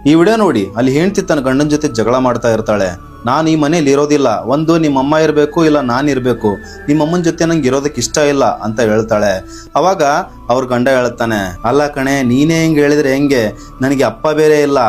ಈ ವಿಡಿಯೋ ನೋಡಿ ಅಲ್ಲಿ ಹೆಂಡತಿ ತನ್ನ ಗಂಡನ ಜೊತೆ ಜಗಳ ಮಾಡ್ತಾ ಇರ್ತಾಳೆ. ನಾನು ಈ ಮನೇಲಿ ಇರೋದಿಲ್ಲ, ಒಂದು ನಿಮ್ಮಮ್ಮ ಇರಬೇಕು ಇಲ್ಲ ನಾನು ಇರಬೇಕು, ನಿಮ್ಮಮ್ಮನ ಜೊತೆ ನಂಗೆ ಇರೋದಕ್ಕೆ ಇಷ್ಟ ಇಲ್ಲ ಅಂತ ಹೇಳ್ತಾಳೆ. ಅವಾಗ ಅವ್ರ ಗಂಡ ಹೇಳ್ತಾನೆ, ಅಲ್ಲ ಕಣೆ ನೀನೇ ಹೆಂಗೆ ಹೇಳಿದ್ರೆ ಹೆಂಗೆ, ನನಗೆ ಅಪ್ಪ ಬೇರೆ ಇಲ್ಲ,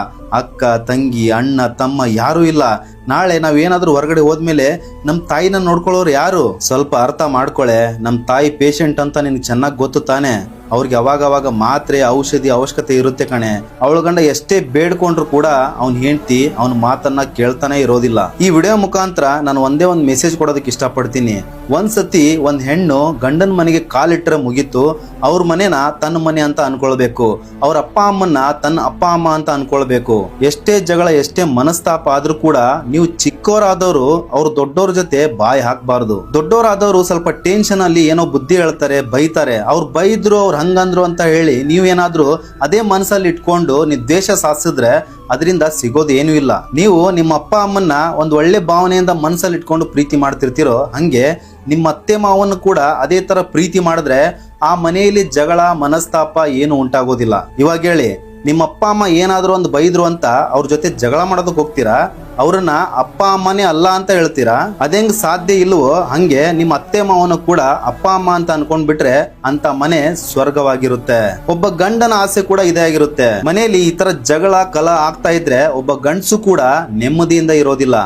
ಅಕ್ಕ ತಂಗಿ ಅಣ್ಣ ತಮ್ಮ ಯಾರೂ ಇಲ್ಲ. ನಾಳೆ ನಾವೇನಾದ್ರೂ ಹೊರಗಡೆ ಹೋದ್ಮೇಲೆ ನಮ್ಮ ತಾಯಿನ ನೋಡ್ಕೊಳ್ಳೋರು ಯಾರು? ಸ್ವಲ್ಪ ಅರ್ಥ ಮಾಡ್ಕೊಳೆ, ನಮ್ಮ ತಾಯಿ ಪೇಷಂಟ್ ಅಂತ ನಿನ್ಗೆ ಚೆನ್ನಾಗಿ ಗೊತ್ತು ತಾನೆ. ಅವ್ರಿಗೆ ಅವಾಗ ಮಾತ್ರೆ ಔಷಧಿ ಅವಶ್ಯಕತೆ ಇರುತ್ತೆ ಕಣೆ. ಅವಳ ಗಂಡ ಎಷ್ಟೇ ಬೇಡ್ಕೊಂಡ್ರು ಕೂಡ ಅವ್ನ್ ಹೆಂಡ್ತಿ ಅವನ ಮಾತನ್ನ ಕೇಳ್ತಾನೆ ಇರೋದಿಲ್ಲ. ಈ ವಿಡಿಯೋ ಮುಖಾಂತರ ನಾನು ಒಂದೇ ಒಂದು ಮೆಸೇಜ್ ಕೊಡೋದಕ್ಕೆ ಇಷ್ಟಪಡ್ತೀನಿ. ಒಂದ್ಸತಿ ಒಂದ್ ಹೆಣ್ಣು ಗಂಡನ ಮನೆಗೆ ಕಾಲಿಟ್ಟರೆ ಮುಗೀತು, ಅವ್ರ ಮನೆನ ತನ್ನ ಮನೆ ಅಂತ ಅನ್ಕೊಳ್ಬೇಕು, ಅವ್ರ ಅಪ್ಪ ಅಮ್ಮನ್ನ ತನ್ನ ಅಪ್ಪ ಅಮ್ಮ ಅಂತ ಅನ್ಕೊಳ್ಬೇಕು. ಎಷ್ಟೇ ಜಗಳ ಎಷ್ಟೇ ಮನಸ್ತಾಪ ಆದ್ರೂ ಕೂಡ ನೀವು ಚಿಕ್ಕವರಾದವರು ಅವ್ರು ದೊಡ್ಡವ್ರ ಜೊತೆ ಬಾಯಿ ಹಾಕ್ಬಾರ್ದು. ದೊಡ್ಡವರಾದವರು ಸ್ವಲ್ಪ ಟೆನ್ಷನ್ ಅಲ್ಲಿ ಏನೋ ಬುದ್ಧಿ ಹೇಳ್ತಾರೆ, ಬೈತಾರೆ. ಅವ್ರು ಬೈದ್ರು ಅವ್ರು ಹಂಗಂದ್ರು ಅಂತ ಹೇಳಿ ನೀವೇನಾದ್ರೂ ಅದೇ ಮನಸ್ಸಲ್ಲಿ ಇಟ್ಕೊಂಡು ನೀವು ದ್ವೇಷ ಸಾಧಿಸಿದ್ರೆ ಅದರಿಂದ ಸಿಗೋದು ಏನೂ ಇಲ್ಲ. ನೀವು ನಿಮ್ಮ ಅಪ್ಪ ಅಮ್ಮನ್ನ ಒಂದು ಒಳ್ಳೆ ಭಾವನೆಯಿಂದ ಮನಸ್ಸಲ್ಲಿ ಇಟ್ಕೊಂಡು ಪ್ರೀತಿ ಮಾಡ್ತಿರ್ತೀರೋ ಹಂಗೆ ನಿಮ್ಮ ಅತ್ತೆ ಮಾವನ್ನು ಕೂಡ ಅದೇ ತರ ಪ್ರೀತಿ ಮಾಡಿದ್ರೆ ಆ ಮನೆಯಲ್ಲಿ ಜಗಳ ಮನಸ್ತಾಪ ಏನು ಉಂಟಾಗೋದಿಲ್ಲ. ಇವಾಗ ಹೇಳಿ, ನಿಮ್ಮ ಅಪ್ಪ ಅಮ್ಮ ಏನಾದ್ರು ಒಂದು ಬೈದ್ರು ಅಂತ ಅವ್ರ ಜೊತೆ ಜಗಳ ಮಾಡೋದಕ್ಕೆ ಹೋಗ್ತೀರಾ? ಅವ್ರನ್ನ ಅಪ್ಪ ಅಮ್ಮನೇ ಅಲ್ಲ ಅಂತ ಹೇಳ್ತೀರಾ? ಅದೆಂಗ್ ಸಾಧ್ಯ ಇಲ್ವೋ ಹಂಗೆ ನಿಮ್ಮ ಅತ್ತೆ ಮಾವನು ಕೂಡ ಅಪ್ಪ ಅಮ್ಮ ಅಂತ ಅನ್ಕೊಂಡ್ಬಿಟ್ರೆ ಅಂತ ಮನೆ ಸ್ವರ್ಗವಾಗಿರುತ್ತೆ. ಒಬ್ಬ ಗಂಡನ ಆಸೆ ಕೂಡ ಇದೇ ಆಗಿರುತ್ತೆ. ಮನೆಯಲ್ಲಿ ಈ ತರ ಜಗಳ ಕಲ ಆಗ್ತಾ ಇದ್ರೆ ಒಬ್ಬ ಗಂಡಸು ಕೂಡ ನೆಮ್ಮದಿಯಿಂದ ಇರೋದಿಲ್ಲ.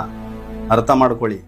ಅರ್ಥ ಮಾಡ್ಕೊಳ್ಳಿ.